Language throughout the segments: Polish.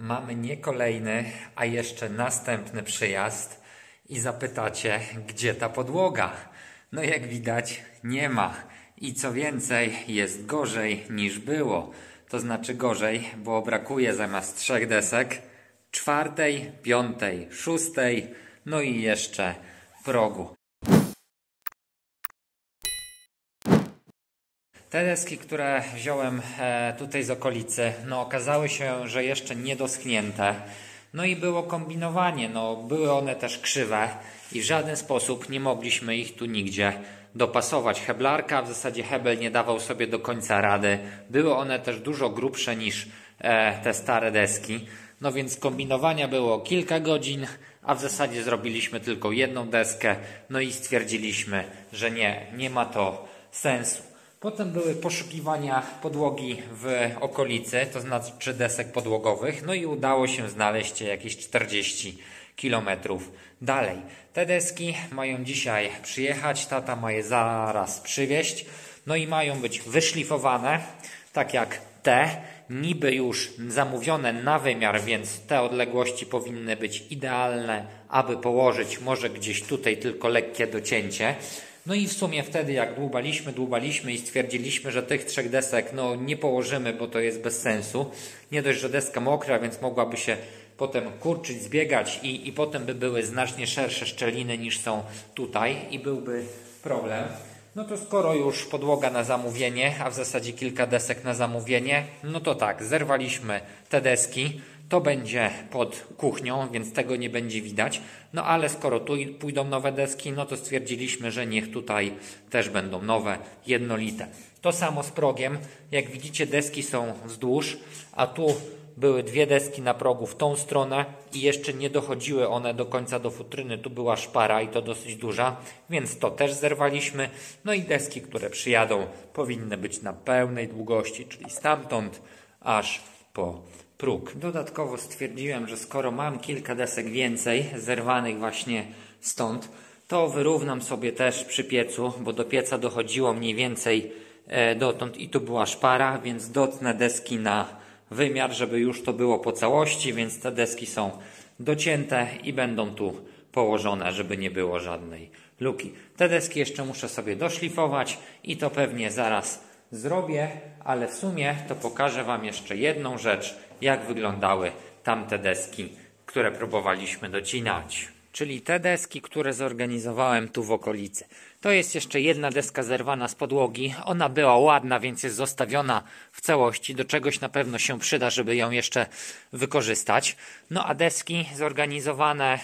Mamy nie kolejny, a jeszcze następny przyjazd i zapytacie, gdzie ta podłoga? No jak widać, nie ma. I co więcej, jest gorzej niż było. To znaczy gorzej, bo brakuje zamiast 3 desek 4., 5., 6., no i jeszcze progu. Te deski, które wziąłem tutaj z okolicy, no okazały się, że jeszcze nie doschnięte. No i było kombinowanie, no były one też krzywe i w żaden sposób nie mogliśmy ich tu nigdzie dopasować. Heblarka, w zasadzie hebel nie dawał sobie do końca rady. Były one też dużo grubsze niż te stare deski. No więc kombinowania było kilka godzin, a w zasadzie zrobiliśmy tylko jedną deskę. No i stwierdziliśmy, że nie ma to sensu. Potem były poszukiwania podłogi w okolicy, to znaczy desek podłogowych, no i udało się znaleźć jakieś 40 km dalej. Te deski mają dzisiaj przyjechać, tata ma je zaraz przywieźć, no i mają być wyszlifowane, tak jak te, niby już zamówione na wymiar, więc te odległości powinny być idealne, aby położyć może gdzieś tutaj tylko lekkie docięcie. No i w sumie wtedy jak dłubaliśmy i stwierdziliśmy, że tych 3 desek nie położymy, bo to jest bez sensu. Nie dość, że deska mokra, więc mogłaby się potem kurczyć, zbiegać i potem by były znacznie szersze szczeliny niż są tutaj i byłby problem. No to skoro już podłoga na zamówienie, a w zasadzie kilka desek na zamówienie, no to tak, zerwaliśmy te deski. To będzie pod kuchnią, więc tego nie będzie widać. No ale skoro tu pójdą nowe deski, no to stwierdziliśmy, że niech tutaj też będą nowe, jednolite. To samo z progiem. Jak widzicie, deski są wzdłuż, a tu były 2 deski na progu w tą stronę i jeszcze nie dochodziły one do końca do futryny. Tu była szpara i to dosyć duża, więc to też zerwaliśmy. No i deski, które przyjadą, powinny być na pełnej długości, czyli stamtąd aż po próg. Dodatkowo stwierdziłem, że skoro mam kilka desek więcej, zerwanych właśnie stąd, to wyrównam sobie też przy piecu, bo do pieca dochodziło mniej więcej dotąd i tu była szpara, więc dotnę deski na wymiar, żeby już to było po całości, więc te deski są docięte i będą tu położone, żeby nie było żadnej luki. Te deski jeszcze muszę sobie doszlifować i to pewnie zaraz zrobię, ale w sumie to pokażę Wam jeszcze jedną rzecz, jak wyglądały tamte deski, które próbowaliśmy docinać. Czyli te deski, które zorganizowałem tu w okolicy. To jest jeszcze jedna deska zerwana z podłogi. Ona była ładna, więc jest zostawiona w całości. Do czegoś na pewno się przyda, żeby ją jeszcze wykorzystać. No a deski zorganizowane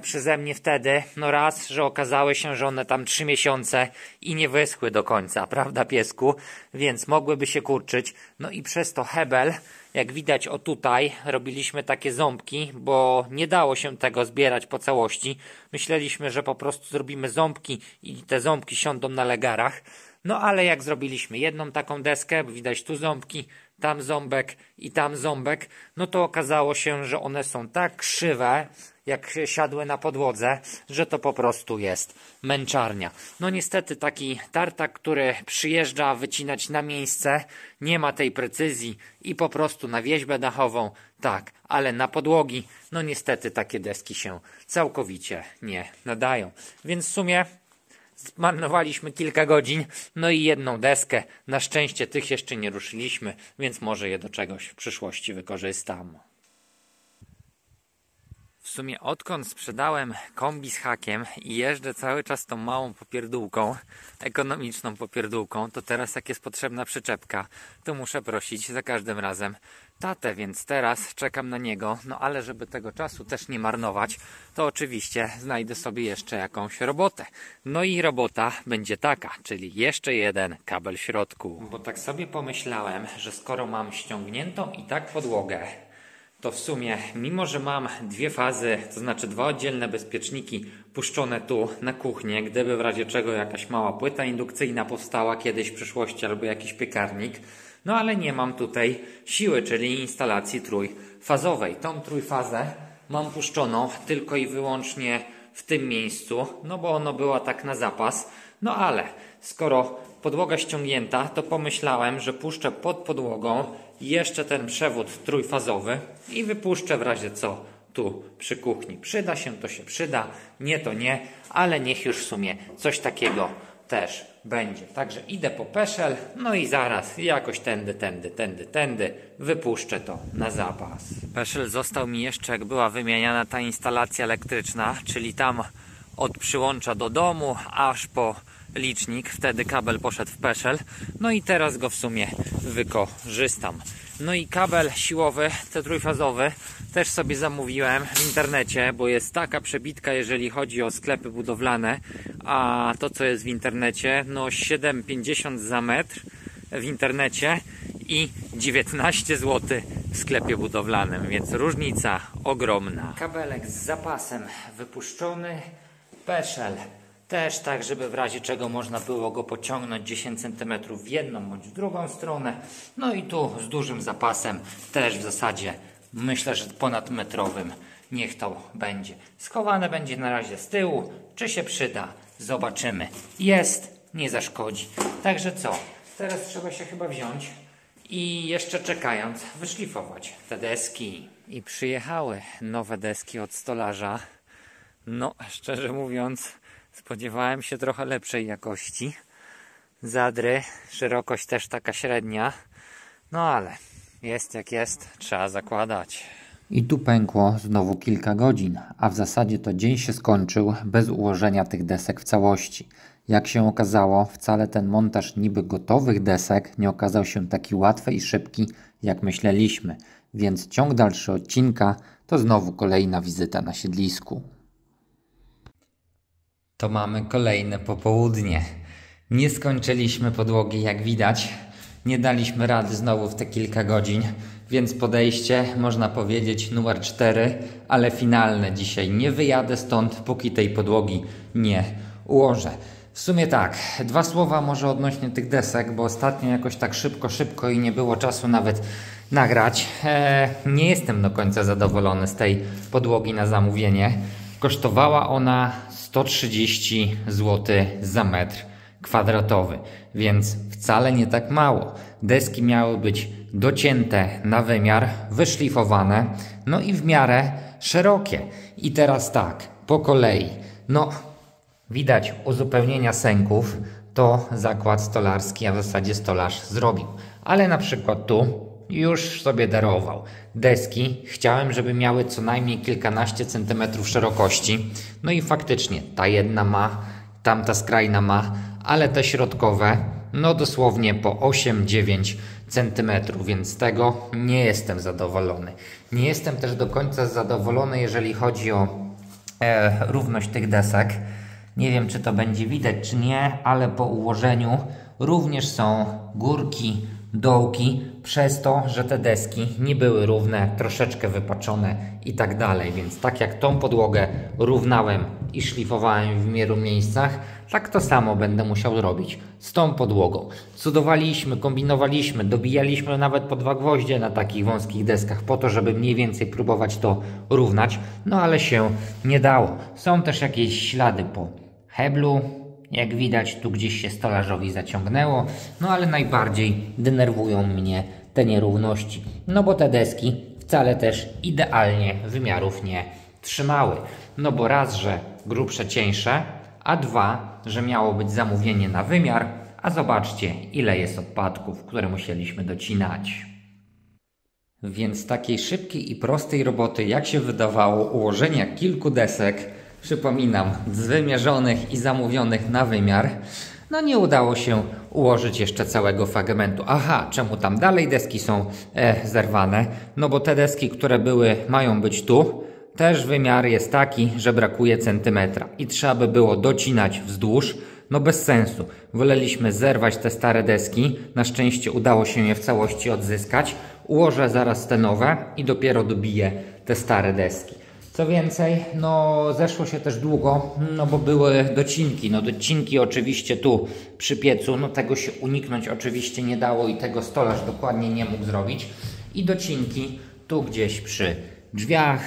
przeze mnie wtedy, no raz, że okazały się, że one tam 3 miesiące i nie wyschły do końca, prawda piesku? Więc mogłyby się kurczyć. No i przez to hebel, jak widać o tutaj, robiliśmy takie ząbki, bo nie dało się tego zbierać po całości. Myśleliśmy, że po prostu zrobimy ząbki i te ząbki siądą na legarach. No ale jak zrobiliśmy jedną taką deskę, bo widać tu ząbki, tam ząbek i tam ząbek, no to okazało się, że one są tak krzywe, jak siadły na podłodze, że to po prostu jest męczarnia. No niestety taki tartak, który przyjeżdża wycinać na miejsce, nie ma tej precyzji i po prostu na wieźbę dachową, tak, ale na podłogi, no niestety takie deski się całkowicie nie nadają. Więc w sumie zmarnowaliśmy kilka godzin, no i jedną deskę. Na szczęście tych jeszcze nie ruszyliśmy, więc może je do czegoś w przyszłości wykorzystam. W sumie odkąd sprzedałem kombi z hakiem i jeżdżę cały czas tą małą popierdółką, ekonomiczną popierdółką, to teraz jak jest potrzebna przyczepka, to muszę prosić za każdym razem tatę, więc teraz czekam na niego, no ale żeby tego czasu też nie marnować, to oczywiście znajdę sobie jeszcze jakąś robotę. No i robota będzie taka, czyli jeszcze jeden kabel w środku. Bo tak sobie pomyślałem, że skoro mam ściągniętą i tak podłogę, to w sumie, mimo że mam 2 fazy, to znaczy 2 oddzielne bezpieczniki puszczone tu na kuchnię, gdyby w razie czego jakaś mała płyta indukcyjna powstała kiedyś w przyszłości albo jakiś piekarnik, no ale nie mam tutaj siły, czyli instalacji trójfazowej. Tą trójfazę mam puszczoną tylko i wyłącznie w tym miejscu, no bo ono była tak na zapas, no ale skoro podłoga ściągnięta, to pomyślałem, że puszczę pod podłogą jeszcze ten przewód trójfazowy i wypuszczę w razie co tu przy kuchni. Przyda się, to się przyda, nie to nie, ale niech już w sumie coś takiego też będzie. Także idę po peszel, no i zaraz jakoś tędy wypuszczę to na zapas. Peszel został mi jeszcze, jak była wymieniana ta instalacja elektryczna, czyli tam od przyłącza do domu aż po licznik, wtedy kabel poszedł w peszel, no i teraz go w sumie wykorzystam. No i kabel siłowy, ten trójfazowy, też sobie zamówiłem w internecie, bo jest taka przebitka, jeżeli chodzi o sklepy budowlane, a to co jest w internecie, no 7,50 za metr w internecie i 19 zł w sklepie budowlanym, więc różnica ogromna. Kabelek z zapasem wypuszczony, peszel też tak, żeby w razie czego można było go pociągnąć 10 cm w jedną bądź w drugą stronę. No i tu z dużym zapasem też w zasadzie myślę, że ponadmetrowym niech to będzie. Schowane będzie na razie z tyłu. Czy się przyda? Zobaczymy. Jest, nie zaszkodzi. Także co? Teraz trzeba się chyba wziąć i jeszcze czekając wyszlifować te deski. I przyjechały nowe deski od stolarza. No, szczerze mówiąc, spodziewałem się trochę lepszej jakości. Zadry, szerokość też taka średnia. No ale jest jak jest, trzeba zakładać. I tu pękło znowu kilka godzin, a w zasadzie to dzień się skończył bez ułożenia tych desek w całości. Jak się okazało, wcale ten montaż niby gotowych desek nie okazał się taki łatwy i szybki, jak myśleliśmy. Więc ciąg dalszy odcinka to znowu kolejna wizyta na siedlisku. To mamy kolejne popołudnie. Nie skończyliśmy podłogi, jak widać. Nie daliśmy rady znowu w te kilka godzin, więc podejście, można powiedzieć, numer 4, ale finalne dzisiaj. Nie wyjadę stąd, póki tej podłogi nie ułożę. W sumie tak, 2 słowa może odnośnie tych desek, bo ostatnio jakoś tak szybko i nie było czasu nawet nagrać. Nie jestem do końca zadowolony z tej podłogi na zamówienie. Kosztowała ona 130 zł za metr kwadratowy, więc wcale nie tak mało. Deski miały być docięte na wymiar, wyszlifowane, no i w miarę szerokie. I teraz tak, po kolei. No, widać uzupełnienia sęków, to zakład stolarski, a w zasadzie stolarz zrobił. Ale na przykład tu już sobie darował. Deski chciałem, żeby miały co najmniej kilkanaście centymetrów szerokości. No i faktycznie ta jedna ma, tamta skrajna ma, ale te środkowe no dosłownie po 8-9 centymetrów, więc z tego nie jestem zadowolony. Nie jestem też do końca zadowolony, jeżeli chodzi o równość tych desek. Nie wiem, czy to będzie widać, czy nie, ale po ułożeniu również są górki, dołki, przez to, że te deski nie były równe, troszeczkę wypaczone i tak dalej. Więc tak jak tą podłogę równałem i szlifowałem w wielu miejscach, tak to samo będę musiał robić z tą podłogą. Cudowaliśmy, kombinowaliśmy, dobijaliśmy nawet po 2 gwoździe na takich wąskich deskach po to, żeby mniej więcej próbować to równać, no ale się nie dało. Są też jakieś ślady po heblu. Jak widać, tu gdzieś się stolarzowi zaciągnęło, no ale najbardziej denerwują mnie te nierówności, no bo te deski wcale też idealnie wymiarów nie trzymały. No bo raz, że grubsze, cieńsze, a 2, że miało być zamówienie na wymiar, a zobaczcie, ile jest odpadków, które musieliśmy docinać. Więc takiej szybkiej i prostej roboty, jak się wydawało, ułożenia kilku desek, przypominam, z wymierzonych i zamówionych na wymiar, no nie udało się ułożyć jeszcze całego fragmentu. Aha, czemu tam dalej deski są zerwane? No bo te deski, które mają być tu, też wymiar jest taki, że brakuje centymetra i trzeba by było docinać wzdłuż. No bez sensu. Woleliśmy zerwać te stare deski. Na szczęście udało się je w całości odzyskać. Ułożę zaraz te nowe i dopiero dobiję te stare deski. Co więcej, no zeszło się też długo, no bo były docinki. No docinki oczywiście tu przy piecu, no tego się uniknąć oczywiście nie dało i tego stolarz dokładnie nie mógł zrobić. I docinki tu gdzieś przy drzwiach,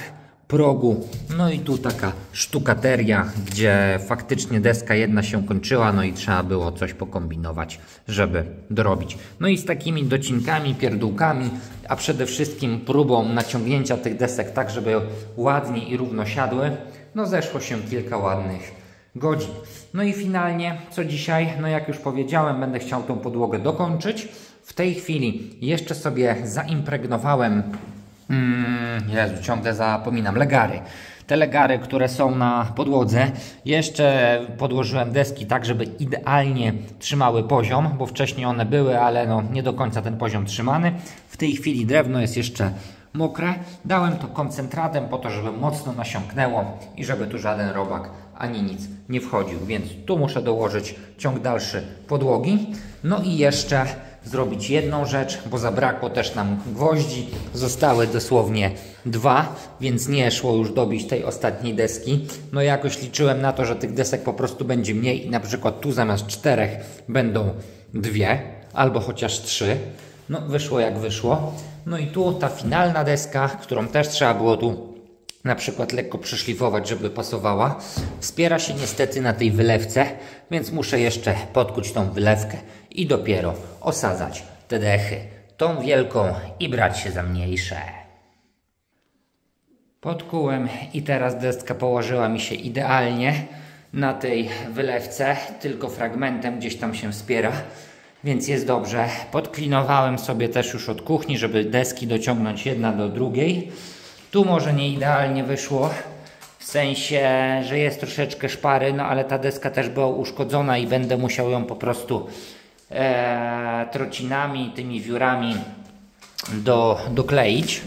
progu. No i tu taka sztukateria, gdzie faktycznie deska jedna się kończyła, no i trzeba było coś pokombinować, żeby dorobić. No i z takimi docinkami, pierdółkami, a przede wszystkim próbą naciągnięcia tych desek tak, żeby ładnie i równo siadły, no zeszło się kilka ładnych godzin. No i finalnie, co dzisiaj? No jak już powiedziałem, będę chciał tą podłogę dokończyć. W tej chwili jeszcze sobie zaimpregnowałem Jezu, ciągle zapominam. Legary. Te legary, które są na podłodze, jeszcze podłożyłem deski tak, żeby idealnie trzymały poziom, bo wcześniej one były, ale no nie do końca ten poziom trzymany. W tej chwili drewno jest jeszcze mokre. Dałem to koncentratem po to, żeby mocno nasiąknęło i żeby tu żaden robak ani nic nie wchodził. Więc tu muszę dołożyć ciąg dalszy podłogi. No i jeszcze zrobić jedną rzecz, bo zabrakło też nam gwoździ. Zostały dosłownie 2, więc nie szło już dobić tej ostatniej deski. No jakoś liczyłem na to, że tych desek po prostu będzie mniej i na przykład tu zamiast 4 będą 2 albo chociaż 3. No wyszło jak wyszło. No i tu ta finalna deska, którą też trzeba było tu na przykład lekko przyszlifować, żeby pasowała, wspiera się niestety na tej wylewce, więc muszę jeszcze podkuć tą wylewkę i dopiero osadzać te dechy, tą wielką i brać się za mniejsze. Podkułem i teraz deska położyła mi się idealnie na tej wylewce, tylko fragmentem gdzieś tam się wspiera, więc jest dobrze. Podklinowałem sobie też już od kuchni, żeby deski dociągnąć jedna do drugiej. Tu może nie idealnie wyszło, w sensie, że jest troszeczkę szpary, no ale ta deska też była uszkodzona i będę musiał ją po prostu trocinami, tymi wiórami dokleić.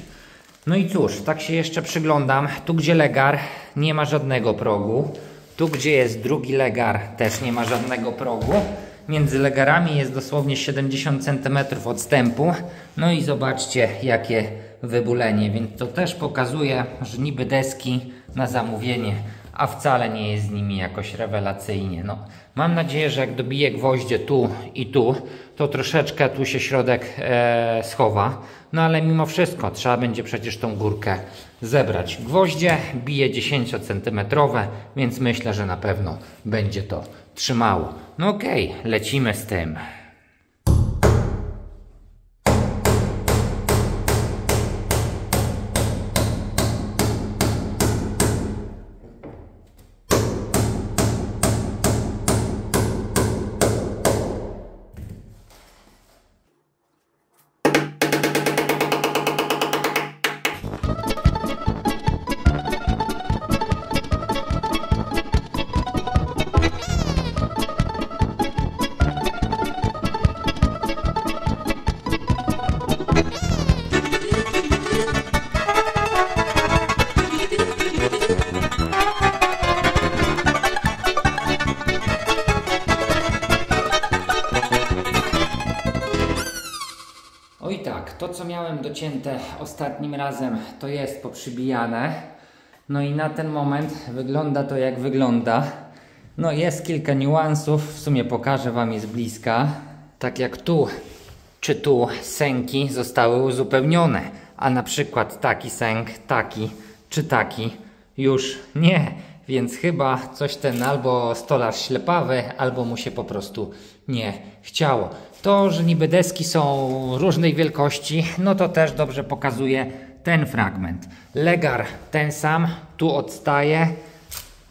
No i cóż, tak się jeszcze przyglądam. Tu gdzie legar, nie ma żadnego progu. Tu gdzie jest drugi legar, też nie ma żadnego progu. Między legarami jest dosłownie 70 cm odstępu. No i zobaczcie jakie wybulenie, więc to też pokazuje, że niby deski na zamówienie, a wcale nie jest z nimi jakoś rewelacyjnie. No, mam nadzieję, że jak dobiję gwoździe tu i tu, to troszeczkę tu się środek schowa. No ale mimo wszystko trzeba będzie przecież tą górkę zebrać. Gwoździe bije 10 cm, więc myślę, że na pewno będzie to trzymało. No okej, lecimy z tym. Oj tak, to co miałem docięte ostatnim razem, to jest poprzybijane. No i na ten moment wygląda to jak wygląda. No jest kilka niuansów, w sumie pokażę Wam je z bliska. Tak jak tu czy tu sęki zostały uzupełnione, a na przykład taki sęk, taki czy taki już nie. Więc chyba coś ten albo stolarz ślepawy, albo mu się po prostu nie chciało. To, że niby deski są różnej wielkości, no to też dobrze pokazuje ten fragment. Legar ten sam, tu odstaje.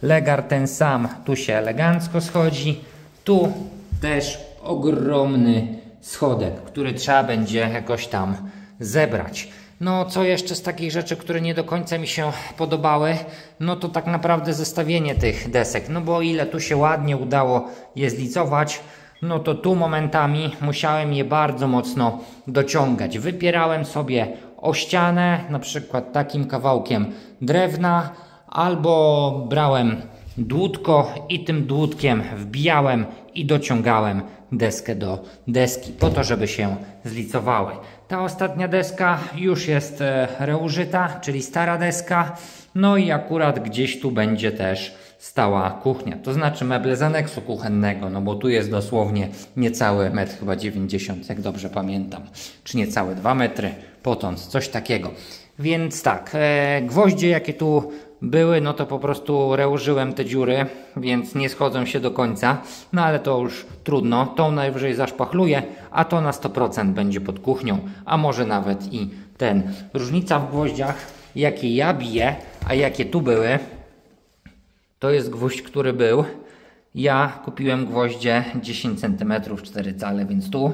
Legar ten sam, tu się elegancko schodzi. Tu też ogromny schodek, który trzeba będzie jakoś tam zebrać. No co jeszcze z takich rzeczy, które nie do końca mi się podobały, no to tak naprawdę zestawienie tych desek. No bo o ile tu się ładnie udało je zlicować, no to tu momentami musiałem je bardzo mocno dociągać. Wypierałem sobie o ścianę, na przykład takim kawałkiem drewna, albo brałem dłutko i tym dłutkiem wbijałem i dociągałem deskę do deski, po to, żeby się zlicowały. Ta ostatnia deska już jest reużyta, czyli stara deska, no i akurat gdzieś tu będzie też stała kuchnia, to znaczy meble z aneksu kuchennego, no bo tu jest dosłownie niecały metr, chyba 90, jak dobrze pamiętam, czy niecałe 2 metry potąd, coś takiego. Więc tak, gwoździe jakie tu były, no to po prostu reużyłem te dziury, więc nie schodzą się do końca. No ale to już trudno, tą najwyżej zaszpachluję, a to na 100% będzie pod kuchnią, a może nawet i ten. Różnica w gwoździach, jakie ja biję, a jakie tu były, to jest gwóźdź, który był. Ja kupiłem gwoździe 10 cm 4 cale, więc tu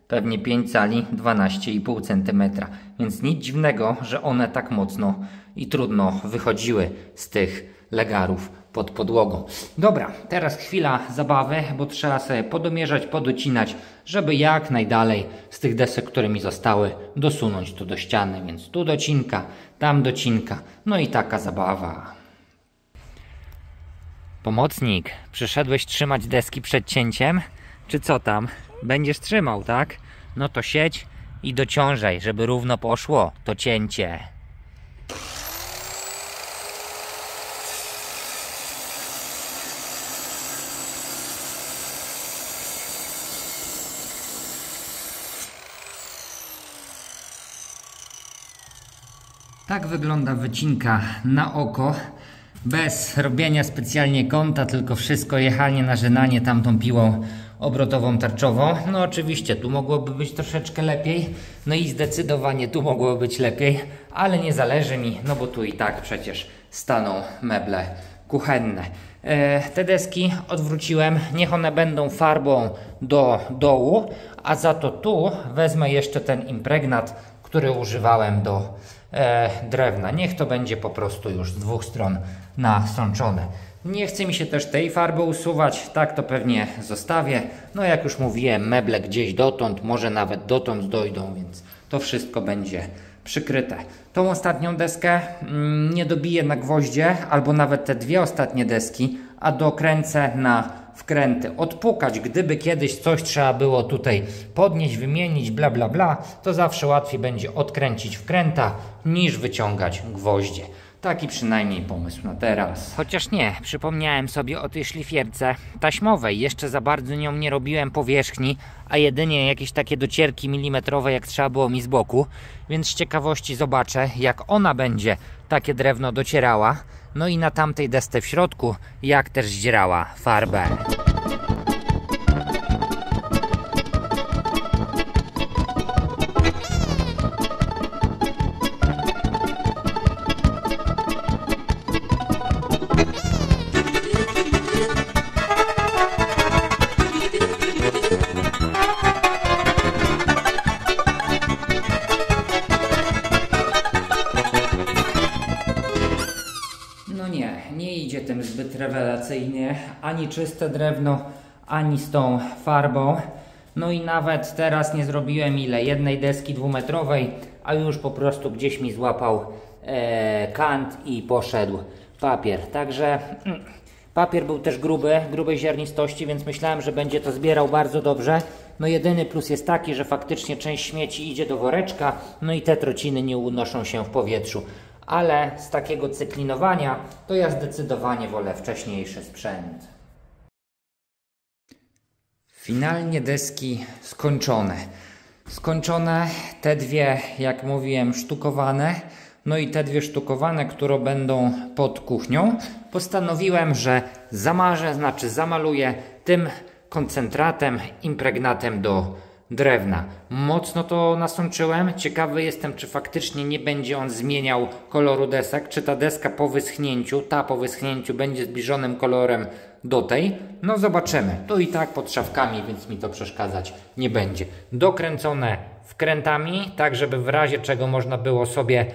pewnie 5 cali 12,5 cm. Więc nic dziwnego, że one tak mocno i trudno wychodziły z tych legarów pod podłogą. Dobra, teraz chwila zabawy, bo trzeba sobie podomierzać, podocinać, żeby jak najdalej z tych desek, które mi zostały, dosunąć to do ściany. Więc tu docinka, tam docinka, no i taka zabawa. Pomocnik, przyszedłeś trzymać deski przed cięciem? Czy co tam? Będziesz trzymał, tak? No to siedź i dociążaj, żeby równo poszło to cięcie. Tak wygląda wycinka na oko. Bez robienia specjalnie kąta, tylko wszystko jechanie na żynanie tamtą piłą obrotową tarczową. No oczywiście tu mogłoby być troszeczkę lepiej, no i zdecydowanie tu mogłoby być lepiej, ale nie zależy mi, no bo tu i tak przecież staną meble kuchenne. Te deski odwróciłem, niech one będą farbą do dołu, a za to tu wezmę jeszcze ten impregnat, który używałem do drewna. Niech to będzie po prostu już z dwóch stron nasączone. Nie chce mi się też tej farby usuwać, tak to pewnie zostawię. No jak już mówiłem, meble gdzieś dotąd, może nawet dotąd dojdą, więc to wszystko będzie przykryte. Tą ostatnią deskę nie dobiję na gwoździe, albo nawet te dwie ostatnie deski, a dokręcę na wkręty. Odpukać, gdyby kiedyś coś trzeba było tutaj podnieść, wymienić, bla bla bla, to zawsze łatwiej będzie odkręcić wkręta niż wyciągać gwoździe. Taki przynajmniej pomysł na teraz. Chociaż nie, przypomniałem sobie o tej szlifierce taśmowej. Jeszcze za bardzo nią nie robiłem powierzchni, a jedynie jakieś takie docierki milimetrowe, jak trzeba było mi z boku. Więc z ciekawości zobaczę, jak ona będzie takie drewno docierała. No i na tamtej desce w środku, jak też zdzierała farbę. Nie idzie tym zbyt rewelacyjnie, ani czyste drewno, ani z tą farbą. No i nawet teraz nie zrobiłem jednej deski dwumetrowej, a już po prostu gdzieś mi złapał kant i poszedł papier. Także papier był też grubej ziarnistości, więc myślałem, że będzie to zbierał bardzo dobrze. No jedyny plus jest taki, że faktycznie część śmieci idzie do woreczka, no i te trociny nie unoszą się w powietrzu. Ale z takiego cyklinowania to ja zdecydowanie wolę wcześniejszy sprzęt. Finalnie deski skończone. Skończone te dwie, jak mówiłem, sztukowane. No i te dwie sztukowane, które będą pod kuchnią. Postanowiłem, że zamarzę, znaczy zamaluję tym koncentratem, impregnatem do drewna. Mocno to nasączyłem. Ciekawy jestem, czy faktycznie nie będzie on zmieniał koloru desek, czy ta deska po wyschnięciu, będzie zbliżonym kolorem do tej. No zobaczymy. To i tak pod szafkami, więc mi to przeszkadzać nie będzie. Dokręcone wkrętami, tak żeby w razie czego można było sobie,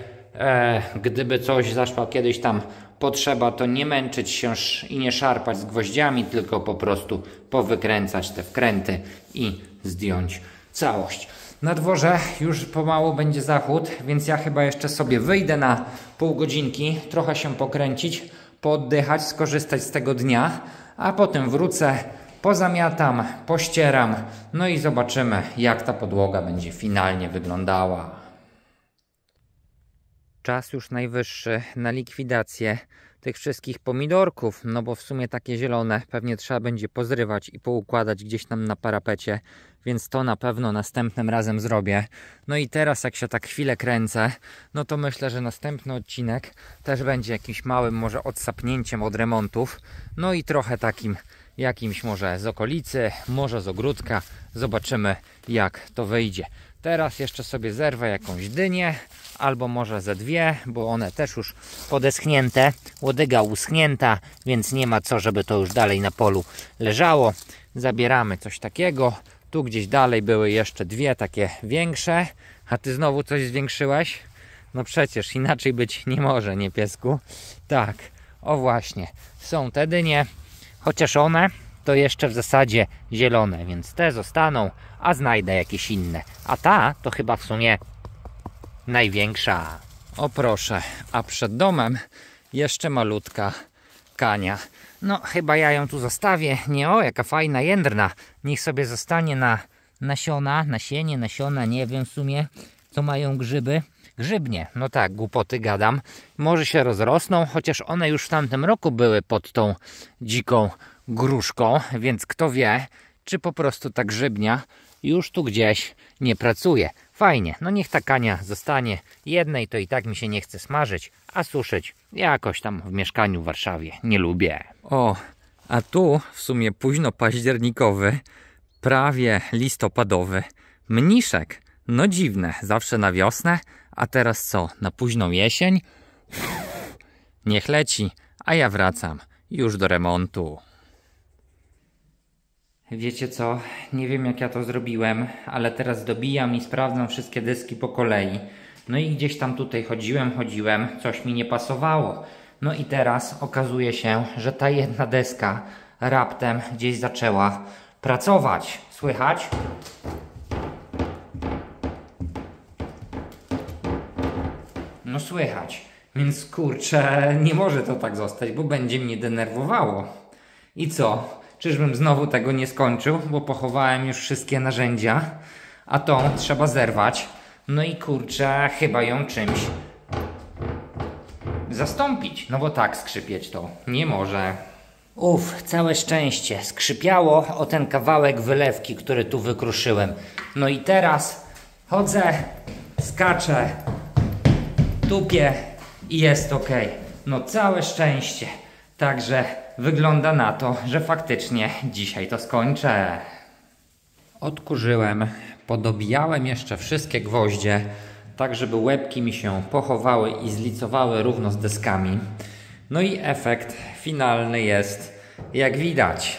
gdyby coś zaszła kiedyś tam potrzeba, to nie męczyć się i nie szarpać z gwoździami, tylko po prostu powykręcać te wkręty i zdjąć całość. Na dworze już pomału będzie zachód, więc ja chyba jeszcze sobie wyjdę na pół godzinki, trochę się pokręcić, pooddychać, skorzystać z tego dnia, a potem wrócę, pozamiatam, pościeram, no i zobaczymy, jak ta podłoga będzie finalnie wyglądała. czas już najwyższy na likwidację tych wszystkich pomidorków, no bo w sumie takie zielone pewnie trzeba będzie pozrywać i poukładać gdzieś tam na parapecie, więc to na pewno następnym razem zrobię. No i teraz jak się tak chwilę kręcę, no to myślę, że następny odcinek też będzie jakimś małym może odsapnięciem od remontów, no i trochę takim jakimś może z okolicy, może z ogródka, zobaczymy jak to wyjdzie. Teraz jeszcze sobie zerwę jakąś dynię, albo może ze dwie, bo one też już podeschnięte, łodyga uschnięta, więc nie ma co, żeby to już dalej na polu leżało. Zabieramy coś takiego. Tu gdzieś dalej były jeszcze dwie takie większe, a ty znowu coś zwiększyłeś? No przecież inaczej być nie może, nie piesku? Tak, o właśnie, są te dynie, chociaż one to jeszcze w zasadzie zielone, więc te zostaną, a znajdę jakieś inne. A ta to chyba w sumie największa. O proszę, a przed domem jeszcze malutka kania. No chyba ja ją tu zostawię. Nie, o jaka fajna jędrna. Niech sobie zostanie na nasiona, nasienie, nasiona, nie wiem w sumie co mają grzyby. Grzybnie, no tak, głupoty gadam. Może się rozrosną, chociaż one już w tamtym roku były pod tą dziką gruszką, więc kto wie, czy po prostu ta grzybnia już tu gdzieś nie pracuje. Fajnie, no niech ta kania zostanie. Jednej to i tak mi się nie chce smażyć, a suszyć jakoś tam w mieszkaniu w Warszawie nie lubię. O, a tu w sumie późno październikowy, prawie listopadowy mniszek. No dziwne, zawsze na wiosnę, a teraz co, na późną jesień? Niech leci, a ja wracam już do remontu. Wiecie co, nie wiem jak ja to zrobiłem, ale teraz dobijam i sprawdzam wszystkie deski po kolei. No i gdzieś tam tutaj chodziłem, coś mi nie pasowało. No i teraz okazuje się, że ta jedna deska raptem gdzieś zaczęła pracować. Słychać? No słychać, więc kurczę, nie może to tak zostać, bo będzie mnie denerwowało. I co? Czyżbym znowu tego nie skończył, bo pochowałem już wszystkie narzędzia, a tą trzeba zerwać. No i kurczę, chyba ją czymś zastąpić, no bo tak skrzypieć to nie może. Całe szczęście, skrzypiało o ten kawałek wylewki, który tu wykruszyłem. No i teraz chodzę, skaczę, tupię i jest ok. No całe szczęście. Także wygląda na to, że faktycznie dzisiaj to skończę. Odkurzyłem, podobijałem jeszcze wszystkie gwoździe, tak żeby łebki mi się pochowały i zlicowały równo z deskami. No i efekt finalny jest, jak widać.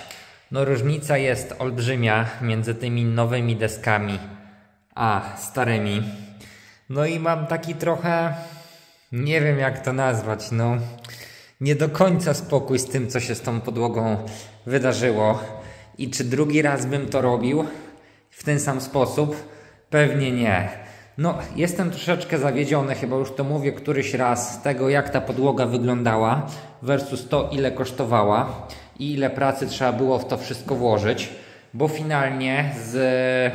No różnica jest olbrzymia między tymi nowymi deskami a starymi. No i mam taki trochę, nie wiem jak to nazwać, no nie do końca spokój z tym, co się z tą podłogą wydarzyło. I czy drugi raz bym to robił w ten sam sposób? Pewnie nie. No, jestem troszeczkę zawiedziony, chyba już to mówię któryś raz, z tego jak ta podłoga wyglądała versus to ile kosztowała i ile pracy trzeba było w to wszystko włożyć, bo finalnie z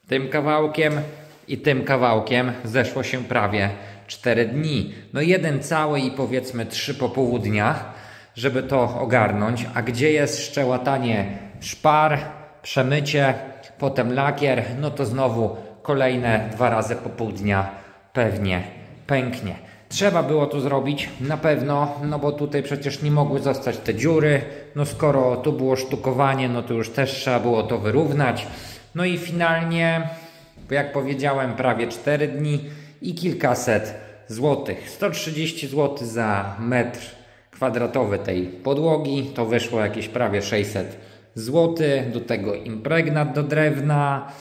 tym kawałkiem i tym kawałkiem zeszło się prawie 4 dni. No jeden cały i powiedzmy 3 popołudnia, żeby to ogarnąć. A gdzie jest jeszcze łatanie szpar, przemycie, potem lakier, no to znowu kolejne 2 razy po pół dnia pewnie pęknie. Trzeba było to zrobić na pewno, no bo tutaj przecież nie mogły zostać te dziury. No skoro tu było sztukowanie, no to już też trzeba było to wyrównać. No i finalnie, jak powiedziałem, prawie 4 dni i kilkaset złotych. 130 zł za metr kwadratowy tej podłogi, to wyszło jakieś prawie 600 zł. Do tego impregnat do drewna,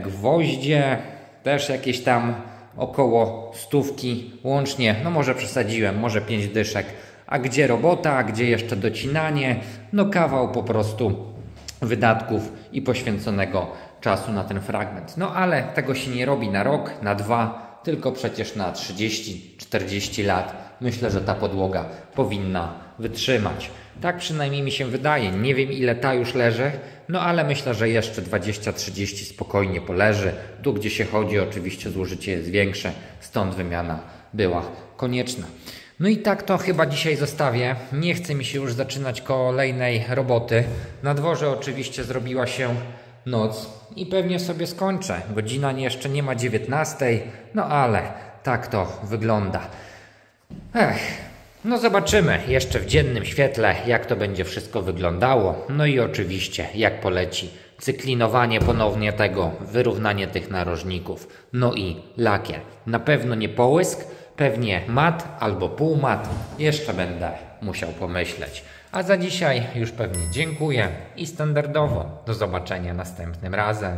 gwoździe, też jakieś tam około 100 łącznie, no może przesadziłem, może 5 dyszek. A gdzie robota, a gdzie jeszcze docinanie, no kawał po prostu wydatków i poświęconego czasu na ten fragment. No ale tego się nie robi na rok, na 2, tylko przecież na 30-40 lat. Myślę, że ta podłoga powinna wytrzymać. Tak przynajmniej mi się wydaje. Nie wiem ile ta już leży, no ale myślę, że jeszcze 20-30 spokojnie poleży. Tu gdzie się chodzi oczywiście zużycie jest większe, stąd wymiana była konieczna. No i tak to chyba dzisiaj zostawię. Nie chce mi się już zaczynać kolejnej roboty. Na dworze oczywiście zrobiła się noc i pewnie sobie skończę. Godzina jeszcze nie ma 19, no ale tak to wygląda. No zobaczymy jeszcze w dziennym świetle, jak to będzie wszystko wyglądało. No i oczywiście, jak poleci cyklinowanie ponownie tego, wyrównanie tych narożników. No i lakier. Na pewno nie połysk, pewnie mat albo półmat. Jeszcze będę musiał pomyśleć. A za dzisiaj już pewnie dziękuję i standardowo do zobaczenia następnym razem.